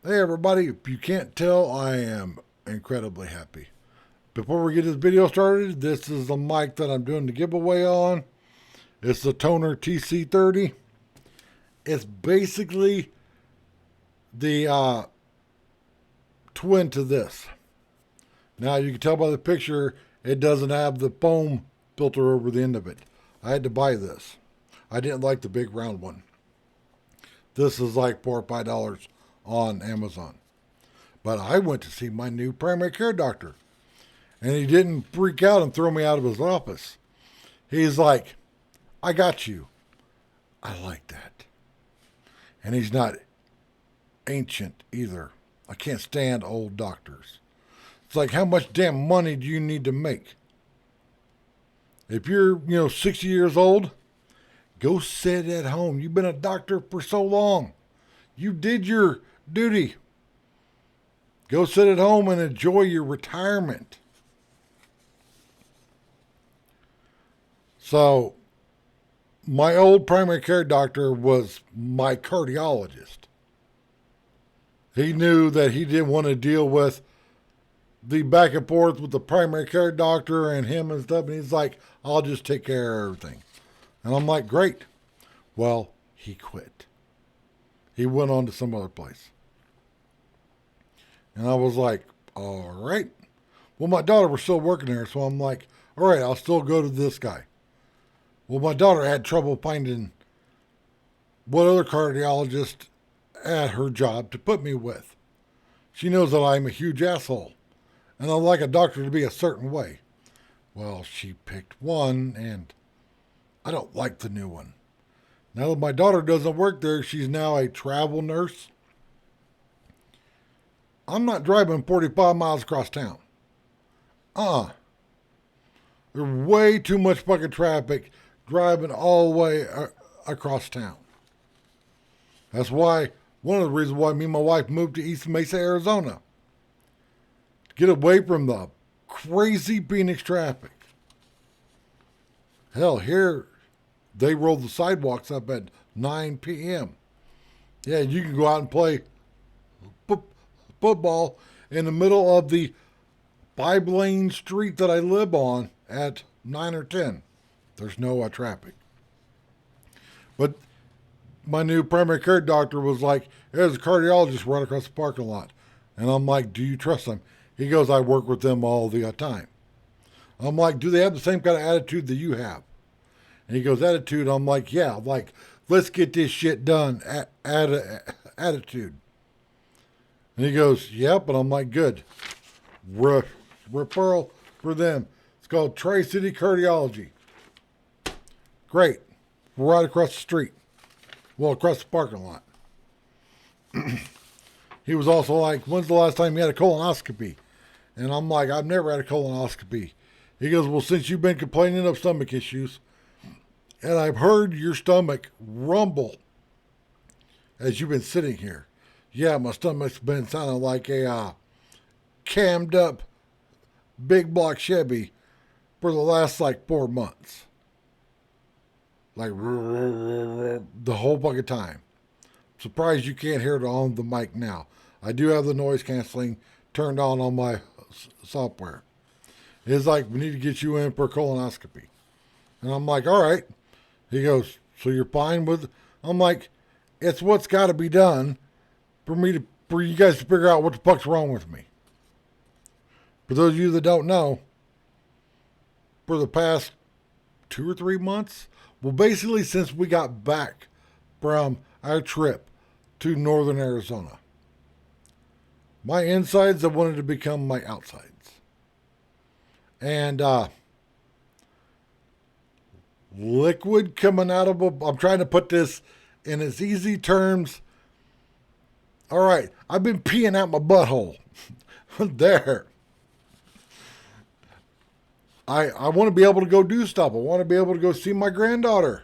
Hey everybody, if you can't tell, I am incredibly happy. Before we get this video started, this is the mic that I'm doing the giveaway on. It's the Tonor TC30. It's basically the twin to this. Now you can tell by the picture, it doesn't have the foam filter over the end of it. I had to buy this. I didn't like the big round one. This is like $4 or $5 on Amazon. But I went to see my new primary care doctor. And he didn't freak out and throw me out of his office. He's like, I got you. I like that. And he's not ancient either. I can't stand old doctors. It's like, how much damn money do you need to make? If you're, 60 years old, go sit at home. You've been a doctor for so long. You did your duty. Go sit at home and enjoy your retirement. So, my old primary care doctor was my cardiologist. He knew that he didn't want to deal with the back and forth with the primary care doctor and him and stuff. And he's like, I'll just take care of everything. And I'm like, great. Well, he quit. He went on to some other place. And I was like, all right. Well, my daughter was still working there. So I'm like, all right, I'll still go to this guy. Well, my daughter had trouble finding what other cardiologist at her job to put me with. She knows that I'm a huge asshole, and I like a doctor to be a certain way. Well, she picked one, and I don't like the new one. Now that my daughter doesn't work there, she's now a travel nurse. I'm not driving 45 miles across town. There's way too much fucking traffic driving all the way across town. That's why, one of the reasons why me and my wife moved to East Mesa, Arizona. To get away from the crazy Phoenix traffic. Hell, here, they roll the sidewalks up at 9 p.m. Yeah, you can go out and play football in the middle of the 5-lane street that I live on at 9 or 10. There's no traffic. But my new primary care doctor was like, there's a cardiologist right across the parking lot. And I'm like, do you trust them? He goes, I work with them all the time. I'm like, do they have the same kind of attitude that you have? And he goes, attitude? I'm like, yeah. Like, let's get this shit done. Attitude. And he goes, yep. And I'm like, good. Referral for them. It's called Tri-City Cardiology. Great. We're right across the street. Well, across the parking lot. He was also like, when's the last time you had a colonoscopy? And I'm like, I've never had a colonoscopy. He goes, well, since you've been complaining of stomach issues, and I've heard your stomach rumble as you've been sitting here. Yeah, my stomach's been sounding like a cammed up big block Chevy for the last like 4 months. Like the whole fucking time. Surprised you can't hear it on the mic now. I do have the noise canceling turned on my software. It's like, we need to get you in for a colonoscopy. And I'm like, all right. He goes, so you're fine with it? I'm like, it's what's got to be done for you guys to figure out what the fuck's wrong with me. For those of you that don't know, for the past 2 or 3 months, well, basically since we got back from our trip to northern Arizona, my insides have wanted to become my outsides. And liquid coming out of I'm trying to put this in as easy terms. All right, I've been peeing out my butthole. There. I want to be able to go do stuff. I want to be able to go see my granddaughter.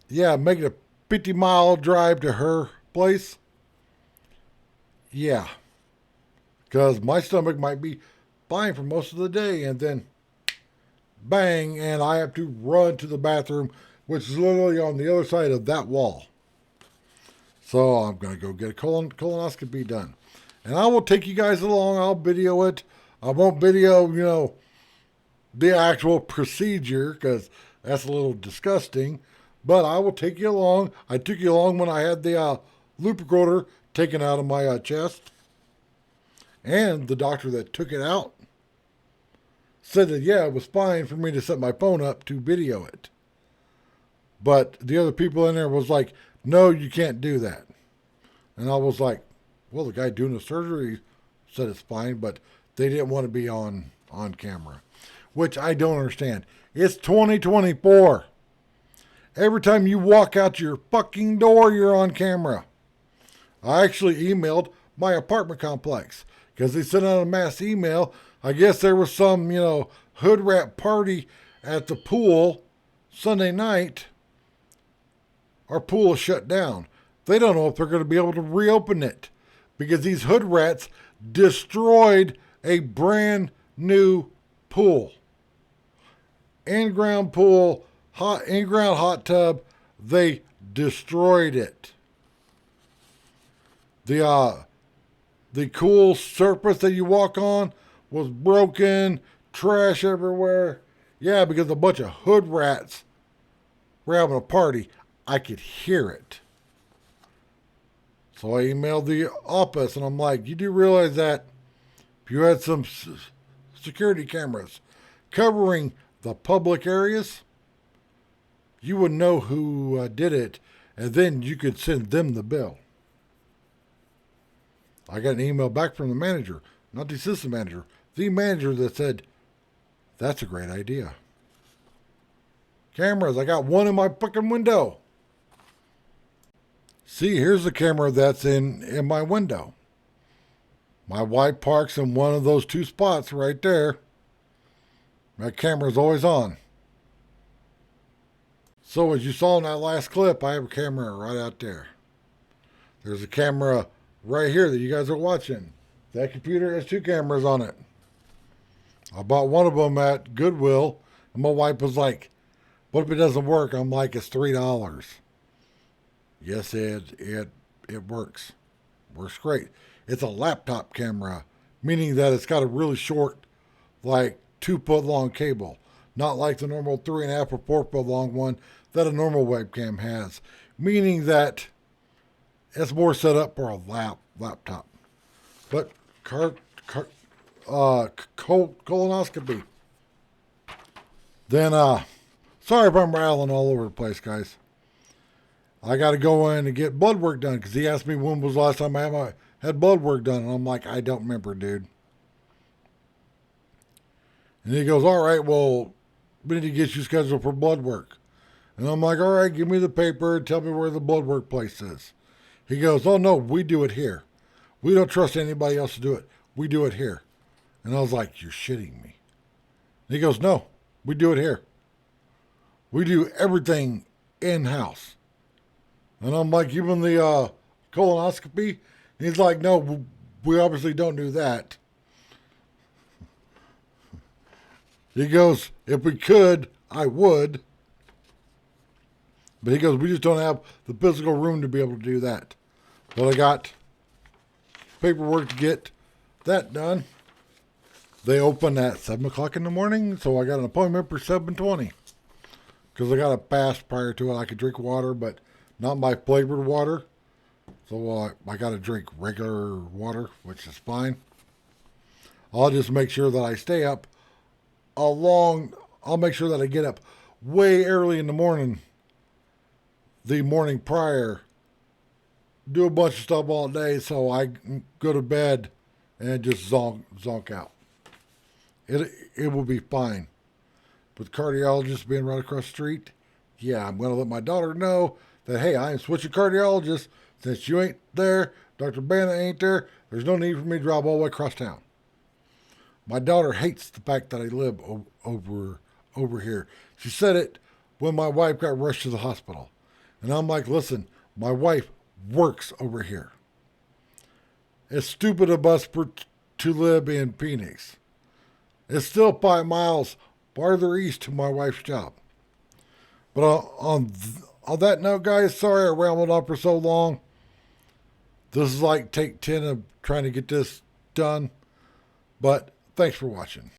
Yeah, making a 50-mile drive to her place. Yeah. Because my stomach might be fine for most of the day, and then bang, and I have to run to the bathroom, which is literally on the other side of that wall. So I'm going to go get a colonoscopy done. And I will take you guys along. I'll video it. I won't video, the actual procedure because that's a little disgusting. But I will take you along. I took you along when I had the loop recorder taken out of my chest. And the doctor that took it out said that, yeah, it was fine for me to set my phone up to video it. But the other people in there was like, no, you can't do that. And I was like, well, the guy doing the surgery said it's fine, but they didn't want to be on camera, which I don't understand. It's 2024. Every time you walk out your fucking door, you're on camera. I actually emailed my apartment complex because they sent out a mass email. I guess there was some, hood rat party at the pool Sunday night. Our pool is shut down. They don't know if they're going to be able to reopen it because these hood rats destroyed a brand new pool. In-ground pool, in-ground hot tub, they destroyed it. The cool surface that you walk on was broken, trash everywhere. Yeah, because a bunch of hood rats were having a party. I could hear it. So I emailed the office and I'm like, you do realize that if you had some security cameras covering the public areas, you would know who did it and then you could send them the bill. I got an email back from the manager, not the assistant manager, the manager that said, that's a great idea. Cameras, I got one in my fucking window. See, here's the camera that's in my window. My wife parks in one of those two spots right there. That camera's always on. So as you saw in that last clip, I have a camera right out there. There's a camera right here that you guys are watching. That computer has two cameras on it. I bought one of them at Goodwill, and my wife was like, what if it doesn't work? I'm like, it's $3. Yes, it works. Works great. It's a laptop camera, meaning that it's got a really short, like 2-foot long cable. Not like the normal 3.5 or 4-foot long one that a normal webcam has. Meaning that it's more set up for a laptop. But colonoscopy. Then, sorry if I'm rattling all over the place, guys. I got to go in and get blood work done because he asked me when was the last time I had blood work done. And I'm like, I don't remember, dude. And he goes, all right, well, we need to get you scheduled for blood work. And I'm like, all right, give me the paper and tell me where the blood work place is. He goes, oh, no, we do it here. We don't trust anybody else to do it. We do it here. And I was like, you're shitting me. And he goes, no, we do it here. We do everything in-house. And I'm like, even the colonoscopy? And he's like, no, we obviously don't do that. He goes, if we could, I would. But he goes, we just don't have the physical room to be able to do that. But I got paperwork to get that done. They open at 7 o'clock in the morning, so I got an appointment for 7:20. Because I got a fast prior to it. I could drink water, but not my flavored water. So I got to drink regular water, which is fine. I'll just make sure that I stay up I'll make sure that I get up way early in the morning, the morning prior, do a bunch of stuff all day so I go to bed and just zonk out. It will be fine. With cardiologist being right across the street, yeah, I'm going to let my daughter know that, hey, I am switching cardiologists. Since you ain't there, Dr. Bannon ain't there, there's no need for me to drive all the way across town. My daughter hates the fact that I live over here. She said it when my wife got rushed to the hospital. And I'm like, listen, my wife works over here. It's stupid of us to live in Phoenix. It's still 5 miles farther east to my wife's job. But on that note, guys, sorry I rambled on for so long. This is like take 10 of trying to get this done. But thanks for watching.